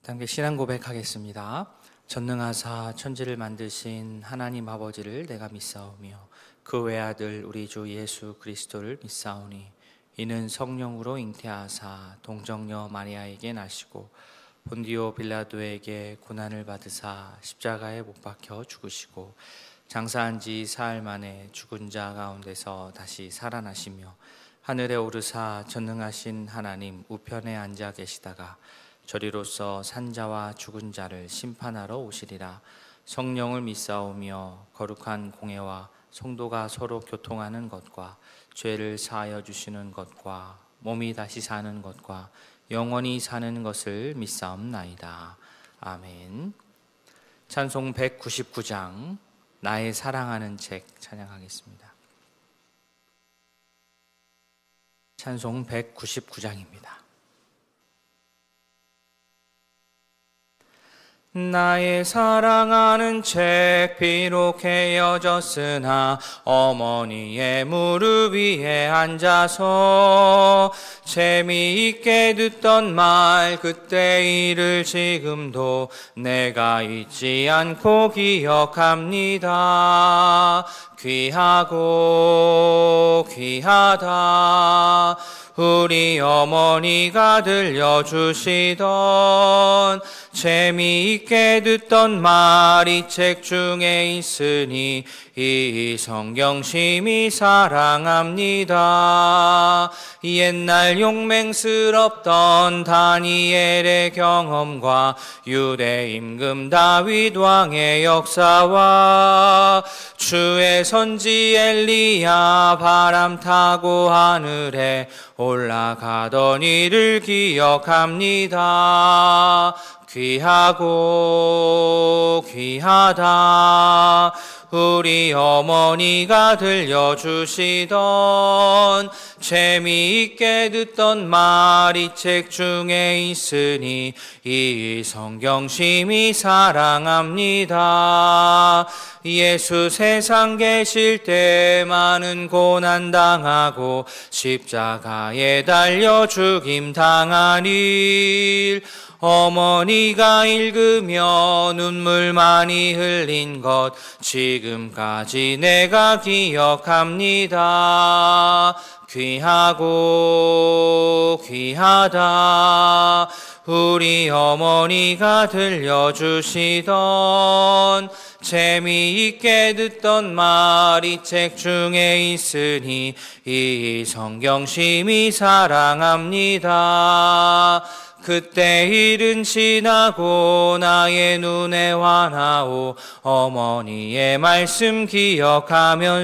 함께 신앙 고백하겠습니다. 전능하사 천지를 만드신 하나님 아버지를 내가 믿사오며 그 외아들 우리 주 예수 그리스도를 믿사오니 이는 성령으로 잉태하사 동정녀 마리아에게 나시고 본디오 빌라도에게 고난을 받으사 십자가에 못 박혀 죽으시고 장사한 지 사흘 만에 죽은 자 가운데서 다시 살아나시며 하늘에 오르사 전능하신 하나님 우편에 앉아 계시다가 저리로서 산자와 죽은 자를 심판하러 오시리라. 성령을 믿사오며 거룩한 공회와 성도가 서로 교통하는 것과 죄를 사하여 주시는 것과 몸이 다시 사는 것과 영원히 사는 것을 믿사옵나이다. 아멘. 찬송 199장 나의 사랑하는 책 찬양하겠습니다. 찬송 199장입니다. 나의 사랑하는 책 비록 헤어졌으나 어머니의 무릎 위에 앉아서 재미있게 듣던 말 그때 일을 지금도 내가 잊지 않고 기억합니다. 귀하고 귀하다 우리 어머니가 들려주시던 재미있게 듣던 말 이 책 중에 있으니 이 성경 심히 사랑합니다. 옛날 용맹스럽던 다니엘의 경험과 유대 임금 다윗 왕의 역사와 주의 선지 엘리야 바람 타고 하늘에 올라가던 일을 기억합니다. 귀하고 귀하다 우리 어머니가 들려주시던 재미있게 듣던 말 이 책 중에 있으니 이 성경 심히 사랑합니다. 예수 세상 계실 때 많은 고난 당하고 십자가에 달려 죽임 당한 일 어머니가 읽으며 눈물 많이 흘린 것 지금까지 내가 기억합니다. 귀하고 귀하다 우리 어머니가 들려주시던 재미있게 듣던 말 이 책 중에 있으니 이 성경 심히 사랑합니다. 그때 일은 지나고 나의 눈에 환하오 어머니의 말씀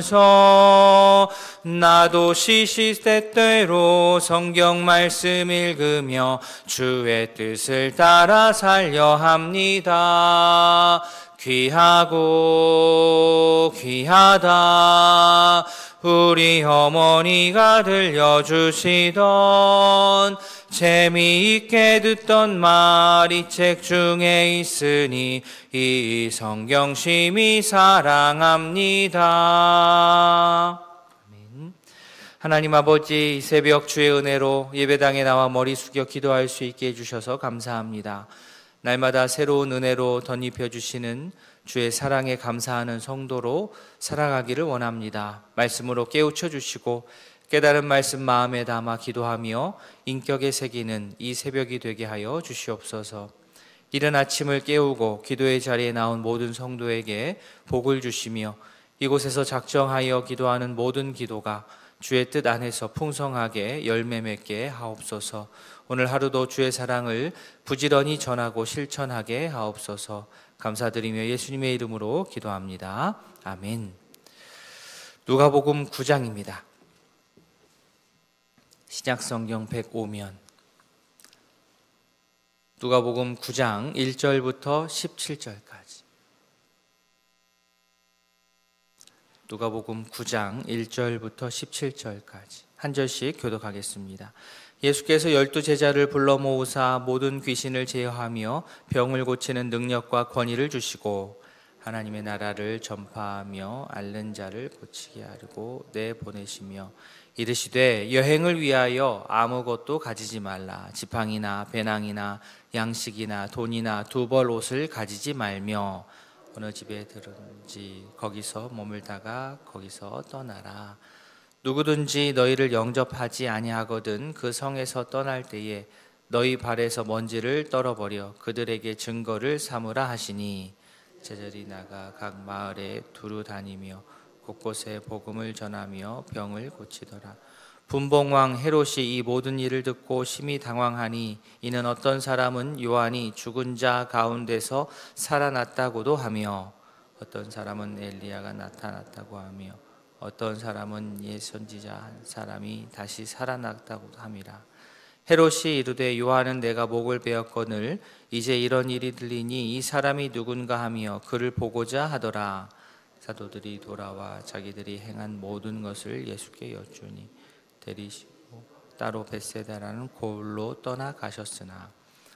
기억하면서 나도 시시때때로 성경 말씀 읽으며 주의 뜻을 따라 살려 합니다. 귀하고 귀하다 우리 어머니가 들려주시던 재미있게 듣던 말 이 책 중에 있으니 이 성경 심히 사랑합니다. 아멘. 하나님 아버지 이 새벽 주의 은혜로 예배당에 나와 머리 숙여 기도할 수 있게 해주셔서 감사합니다. 날마다 새로운 은혜로 덧입혀 주시는 주의 사랑에 감사하는 성도로 살아가기를 원합니다. 말씀으로 깨우쳐 주시고 깨달은 말씀 마음에 담아 기도하며 인격에 새기는 이 새벽이 되게 하여 주시옵소서. 이른 아침을 깨우고 기도의 자리에 나온 모든 성도에게 복을 주시며 이곳에서 작정하여 기도하는 모든 기도가 주의 뜻 안에서 풍성하게 열매 맺게 하옵소서. 오늘 하루도 주의 사랑을 부지런히 전하고 실천하게 하옵소서. 감사드리며 예수님의 이름으로 기도합니다. 아멘. 누가복음 9장입니다. 신약성경 105면 누가복음 9장 1절부터 17절까지 누가복음 9장 1절부터 17절까지 한 절씩 교독하겠습니다. 예수께서 12제자를 불러 모으사 모든 귀신을 제어하며 병을 고치는 능력과 권위를 주시고 하나님의 나라를 전파하며 앓는 자를 고치게 하려고 내보내시며 이르시되 여행을 위하여 아무것도 가지지 말라. 지팡이나 배낭이나 양식이나 돈이나 두 벌 옷을 가지지 말며 어느 집에 들은지 거기서 머물다가 거기서 떠나라. 누구든지 너희를 영접하지 아니하거든 그 성에서 떠날 때에 너희 발에서 먼지를 떨어버려 그들에게 증거를 삼으라 하시니, 제자들이 나가 각 마을에 두루 다니며 곳곳에 복음을 전하며 병을 고치더라. 분봉왕 헤롯이 이 모든 일을 듣고 심히 당황하니, 이는 어떤 사람은 요한이 죽은 자 가운데서 살아났다고도 하며 어떤 사람은 엘리야가 나타났다고 하며 어떤 사람은 옛 선지자 한 사람이 다시 살아났다고도 함이라. 헤롯이 이르되 요한은 내가 목을 베었거늘 이제 이런 일이 들리니 이 사람이 누군가 하며 그를 보고자 하더라. 사도들이 돌아와 자기들이 행한 모든 것을 예수께 여쭈니 데리시고 따로 벳세다라는 고을로 떠나가셨으나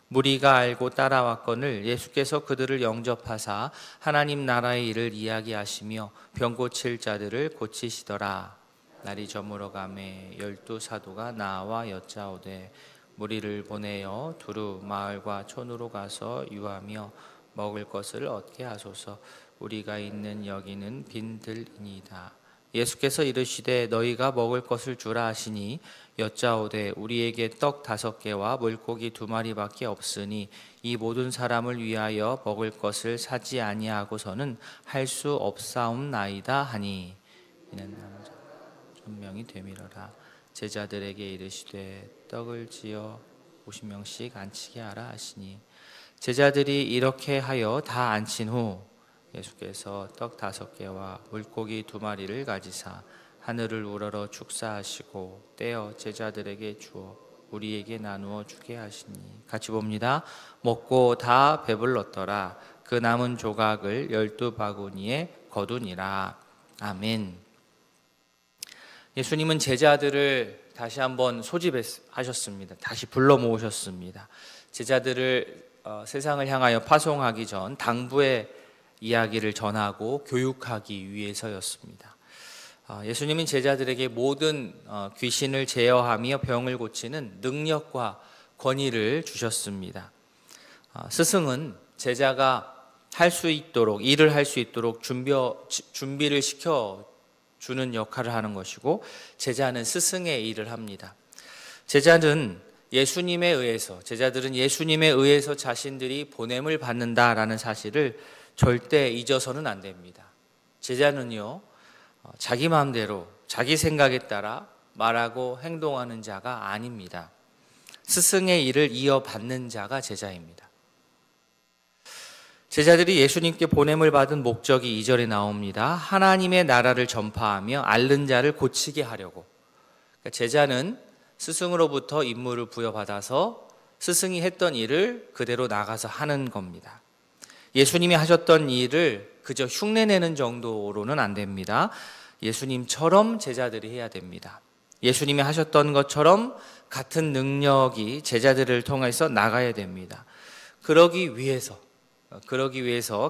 무리가 알고 따라왔거늘 예수께서 그들을 영접하사 하나님 나라의 일을 이야기하시며 병 고칠 자들을 고치시더라. 날이 저물어 가매 12 사도가 나와 여짜오되 무리를 보내어 두루 마을과 촌으로 가서 유하며 먹을 것을 얻게 하소서. 우리가 있는 여기는 빈들이니이다. 예수께서 이르시되 너희가 먹을 것을 주라 하시니 여짜오되 우리에게 떡 5개와 물고기 2마리밖에 없으니 이 모든 사람을 위하여 먹을 것을 사지 아니하고서는 할 수 없사옵나이다 하니, 이는 남자 1000명이 되밀어라. 제자들에게 이르시되 떡을 지어 50명씩 앉히게 하라 하시니, 제자들이 이렇게 하여 다 앉힌 후 예수께서 떡 5개와 물고기 2마리를 가지사 하늘을 우러러 축사하시고 떼어 제자들에게 주어 우리에게 나누어 주게 하시니, 같이 봅니다. 먹고 다 배불렀더라. 그 남은 조각을 12바구니에 거두니라. 아멘. 예수님은 제자들을 다시 한번 소집하셨습니다. 다시 불러 모으셨습니다. 제자들을 세상을 향하여 파송하기 전 당부의 이야기를 전하고 교육하기 위해서였습니다. 예수님은 제자들에게 모든 귀신을 제어하며 병을 고치는 능력과 권위를 주셨습니다. 스승은 제자가 할 수 있도록, 일을 할 수 있도록 준비를 시켜주는 역할을 하는 것이고, 제자는 스승의 일을 합니다. 제자들은 예수님에 의해서 자신들이 보냄을 받는다라는 사실을 절대 잊어서는 안 됩니다. 제자는요, 자기 마음대로 자기 생각에 따라 말하고 행동하는 자가 아닙니다. 스승의 일을 이어받는 자가 제자입니다. 제자들이 예수님께 보냄을 받은 목적이 2절에 나옵니다. 하나님의 나라를 전파하며 앓는 자를 고치게 하려고. 그러니까 제자는 스승으로부터 임무를 부여받아서 스승이 했던 일을 그대로 나가서 하는 겁니다. 예수님이 하셨던 일을 그저 흉내내는 정도로는 안 됩니다. 예수님처럼 제자들이 해야 됩니다. 예수님이 하셨던 것처럼 같은 능력이 제자들을 통해서 나가야 됩니다. 그러기 위해서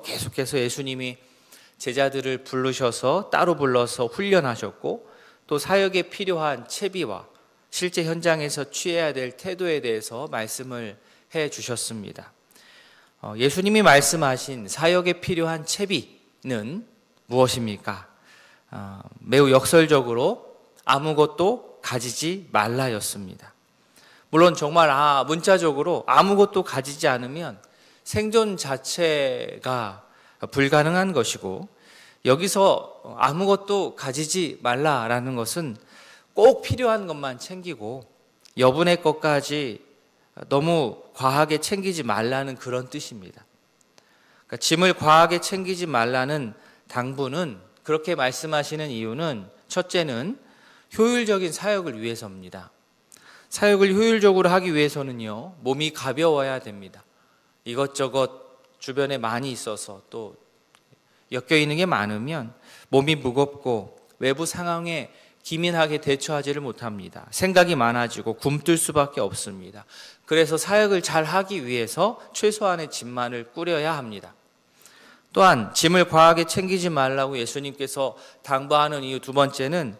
계속해서 예수님이 제자들을 부르셔서 따로 불러서 훈련하셨고, 또 사역에 필요한 채비와 실제 현장에서 취해야 될 태도에 대해서 말씀을 해 주셨습니다. 예수님이 말씀하신 사역에 필요한 채비는 무엇입니까? 매우 역설적으로 아무것도 가지지 말라였습니다. 물론 정말 문자적으로 아무것도 가지지 않으면 생존 자체가 불가능한 것이고, 여기서 아무것도 가지지 말라라는 것은 꼭 필요한 것만 챙기고 여분의 것까지 너무 과하게 챙기지 말라는 그런 뜻입니다. 그러니까 짐을 과하게 챙기지 말라는 당부는, 그렇게 말씀하시는 이유는, 첫째는 효율적인 사역을 위해서입니다. 사역을 효율적으로 하기 위해서는요, 몸이 가벼워야 됩니다. 이것저것 주변에 많이 있어서 또 엮여 있는 게 많으면 몸이 무겁고 외부 상황에 기민하게 대처하지를 못합니다. 생각이 많아지고 굼뜰 수밖에 없습니다. 그래서 사역을 잘 하기 위해서 최소한의 짐만을 꾸려야 합니다. 또한 짐을 과하게 챙기지 말라고 예수님께서 당부하는 이유 2번째는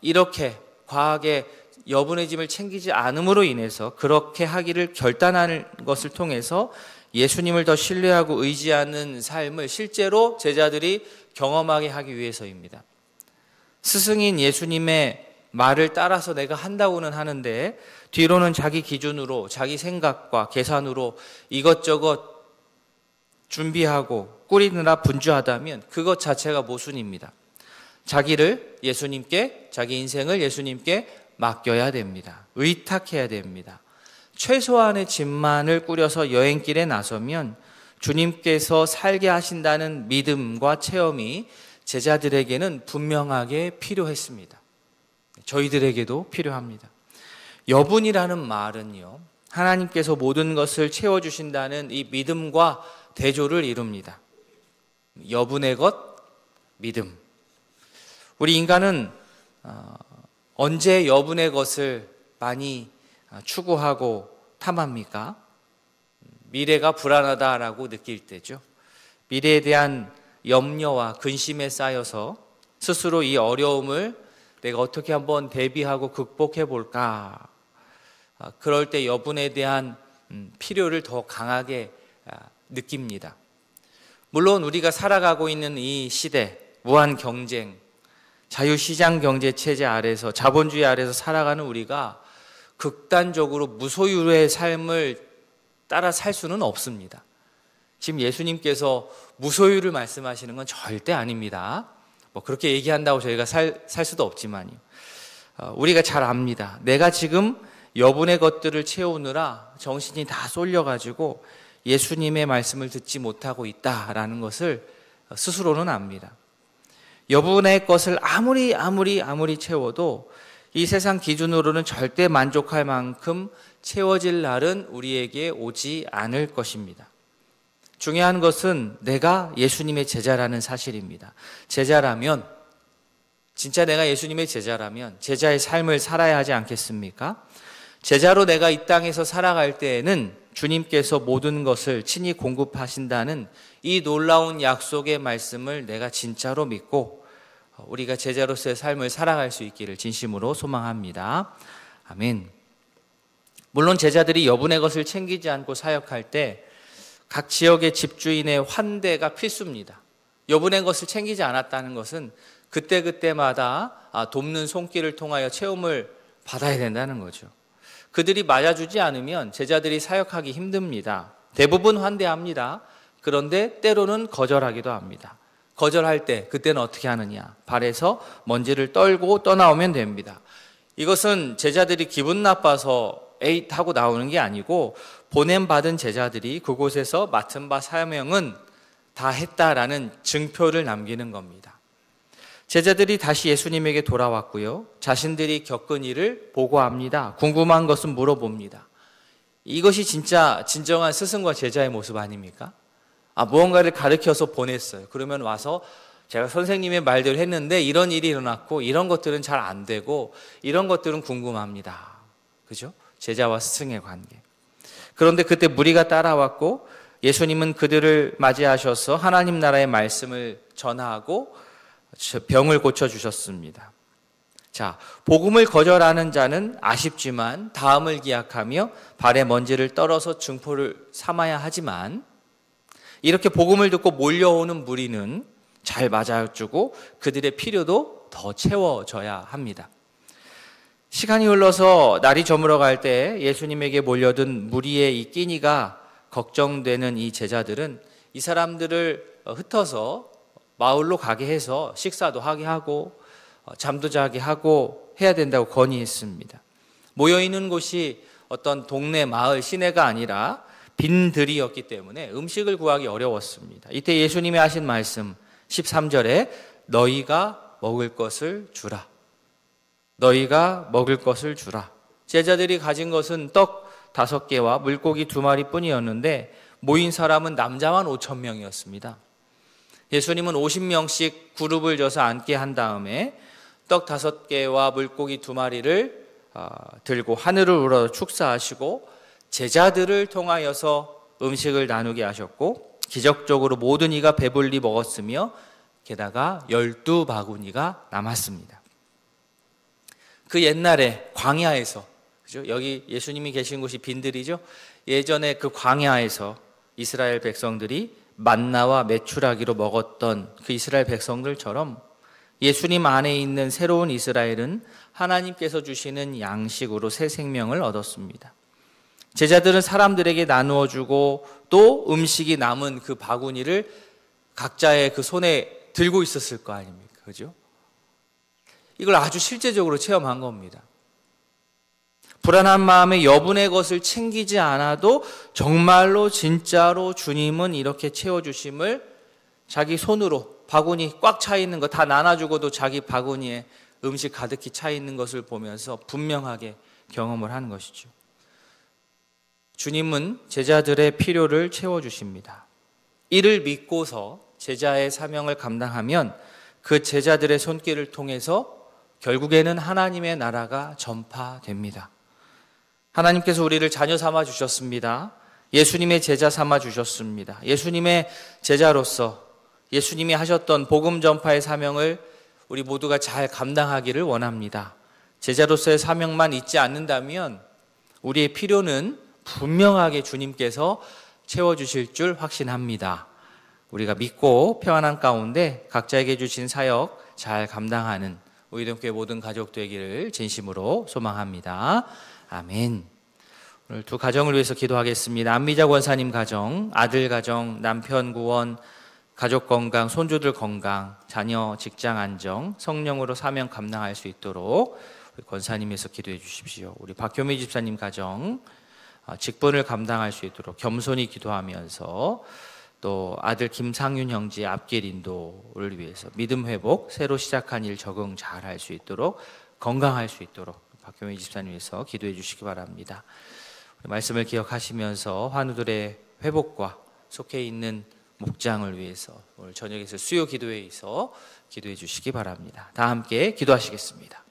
이렇게 과하게 여분의 짐을 챙기지 않음으로 인해서 그렇게 하기를 결단하는 것을 통해서 예수님을 더 신뢰하고 의지하는 삶을 실제로 제자들이 경험하게 하기 위해서입니다. 스승인 예수님의 말을 따라서 내가 한다고는 하는데 뒤로는 자기 기준으로, 자기 생각과 계산으로 이것저것 준비하고 꾸리느라 분주하다면 그것 자체가 모순입니다. 자기를 예수님께, 자기 인생을 예수님께 맡겨야 됩니다. 의탁해야 됩니다. 최소한의 짐만을 꾸려서 여행길에 나서면 주님께서 살게 하신다는 믿음과 체험이 제자들에게는 분명하게 필요했습니다. 저희들에게도 필요합니다. 여분이라는 말은요, 하나님께서 모든 것을 채워주신다는 이 믿음과 대조를 이룹니다. 여분의 것, 믿음. 우리 인간은 언제 여분의 것을 많이 추구하고 탐합니까? 미래가 불안하다라고 느낄 때죠. 미래에 대한 염려와 근심에 쌓여서 스스로 이 어려움을 내가 어떻게 한번 대비하고 극복해 볼까? 그럴 때 여분에 대한 필요를 더 강하게 느낍니다. 물론 우리가 살아가고 있는 이 시대, 무한 경쟁, 자유시장 경제 체제 아래서, 자본주의 아래서 살아가는 우리가 극단적으로 무소유의 삶을 따라 살 수는 없습니다. 지금 예수님께서 무소유를 말씀하시는 건 절대 아닙니다. 그렇게 얘기한다고 저희가 살 수도 없지만요. 우리가 잘 압니다. 내가 지금 여분의 것들을 채우느라 정신이 다 쏠려가지고 예수님의 말씀을 듣지 못하고 있다라는 것을 스스로는 압니다. 여분의 것을 아무리 채워도 이 세상 기준으로는 절대 만족할 만큼 채워질 날은 우리에게 오지 않을 것입니다. 중요한 것은 내가 예수님의 제자라는 사실입니다. 제자라면, 진짜 내가 예수님의 제자라면 제자의 삶을 살아야 하지 않겠습니까? 제자로 내가 이 땅에서 살아갈 때에는 주님께서 모든 것을 친히 공급하신다는 이 놀라운 약속의 말씀을 내가 진짜로 믿고 우리가 제자로서의 삶을 살아갈 수 있기를 진심으로 소망합니다. 아멘. 물론 제자들이 여분의 것을 챙기지 않고 사역할 때 각 지역의 집주인의 환대가 필수입니다. 여분의 것을 챙기지 않았다는 것은 그때마다 돕는 손길을 통하여 체험을 받아야 된다는 거죠. 그들이 맞아주지 않으면 제자들이 사역하기 힘듭니다. 대부분 환대합니다. 그런데 때로는 거절하기도 합니다. 거절할 때 그때는 어떻게 하느냐? 발에서 먼지를 떨고 떠나오면 됩니다. 이것은 제자들이 기분 나빠서 에잇 하고 나오는 게 아니고 보냄받은 제자들이 그곳에서 맡은 바 사명은 다 했다라는 증표를 남기는 겁니다. 제자들이 다시 예수님에게 돌아왔고요. 자신들이 겪은 일을 보고합니다. 궁금한 것은 물어봅니다. 이것이 진짜 진정한 스승과 제자의 모습 아닙니까? 무언가를 가르쳐서 보냈어요. 그러면 와서 제가 선생님의 말대로 했는데 이런 일이 일어났고 이런 것들은 잘 안 되고 이런 것들은 궁금합니다. 그죠? 제자와 스승의 관계. 그런데 그때 무리가 따라왔고 예수님은 그들을 맞이하셔서 하나님 나라의 말씀을 전하고 병을 고쳐주셨습니다. 자, 복음을 거절하는 자는 아쉽지만 다음을 기약하며 발에 먼지를 떨어서 증포를 삼아야 하지만 이렇게 복음을 듣고 몰려오는 무리는 잘 맞아주고 그들의 필요도 더 채워져야 합니다. 시간이 흘러서 날이 저물어갈 때 예수님에게 몰려든 무리의 이 끼니가 걱정되는 이 제자들은 이 사람들을 흩어서 마을로 가게 해서 식사도 하게 하고 잠도 자게 하고 해야 된다고 건의했습니다. 모여있는 곳이 어떤 동네 마을 시내가 아니라 빈 들이었기 때문에 음식을 구하기 어려웠습니다. 이때 예수님이 하신 말씀 13절에 너희가 먹을 것을 주라. 너희가 먹을 것을 주라. 제자들이 가진 것은 떡 5개와 물고기 2마리 뿐이었는데 모인 사람은 남자만 5,000명이었습니다. 예수님은 50명씩 그룹을 져서 앉게 한 다음에 떡 5개와 물고기 2마리를 들고 하늘을 우러 축사하시고 제자들을 통하여서 음식을 나누게 하셨고 기적적으로 모든 이가 배불리 먹었으며 게다가 12바구니가 남았습니다. 그 옛날에 광야에서, 그죠? 여기 예수님이 계신 곳이 빈들이죠. 예전에 그 광야에서 이스라엘 백성들이 만나와 메추라기로 먹었던 그 이스라엘 백성들처럼 예수님 안에 있는 새로운 이스라엘은 하나님께서 주시는 양식으로 새 생명을 얻었습니다. 제자들은 사람들에게 나누어 주고 또 음식이 남은 그 바구니를 각자의 그 손에 들고 있었을 거 아닙니까? 그죠? 이걸 아주 실제적으로 체험한 겁니다. 불안한 마음에 여분의 것을 챙기지 않아도 정말로 진짜로 주님은 이렇게 채워주심을 자기 손으로 바구니 꽉 차 있는 거 다 나눠주고도 자기 바구니에 음식 가득히 차 있는 것을 보면서 분명하게 경험을 하는 것이죠. 주님은 제자들의 필요를 채워주십니다. 이를 믿고서 제자의 사명을 감당하면 그 제자들의 손길을 통해서 결국에는 하나님의 나라가 전파됩니다. 하나님께서 우리를 자녀 삼아 주셨습니다. 예수님의 제자 삼아 주셨습니다. 예수님의 제자로서 예수님이 하셨던 복음 전파의 사명을 우리 모두가 잘 감당하기를 원합니다. 제자로서의 사명만 잊지 않는다면 우리의 필요는 분명하게 주님께서 채워주실 줄 확신합니다. 우리가 믿고 평안한 가운데 각자에게 주신 사역 잘 감당하는 우리 동교회 모든 가족 되기를 진심으로 소망합니다. 아멘. 오늘 두 가정을 위해서 기도하겠습니다. 안미자 권사님 가정, 아들 가정, 남편 구원, 가족 건강, 손주들 건강, 자녀 직장 안정, 성령으로 사명 감당할 수 있도록 우리 권사님에서 기도해 주십시오. 우리 박효미 집사님 가정, 직분을 감당할 수 있도록 겸손히 기도하면서 또 아들 김상윤 형제의 앞길 인도를 위해서 믿음 회복, 새로 시작한 일 적응 잘 할 수 있도록 건강할 수 있도록 박효미 집사님 위해서 기도해 주시기 바랍니다. 말씀을 기억하시면서 환우들의 회복과 속해 있는 목장을 위해서 오늘 저녁에서 수요 기도회에서 기도해 주시기 바랍니다. 다 함께 기도하시겠습니다.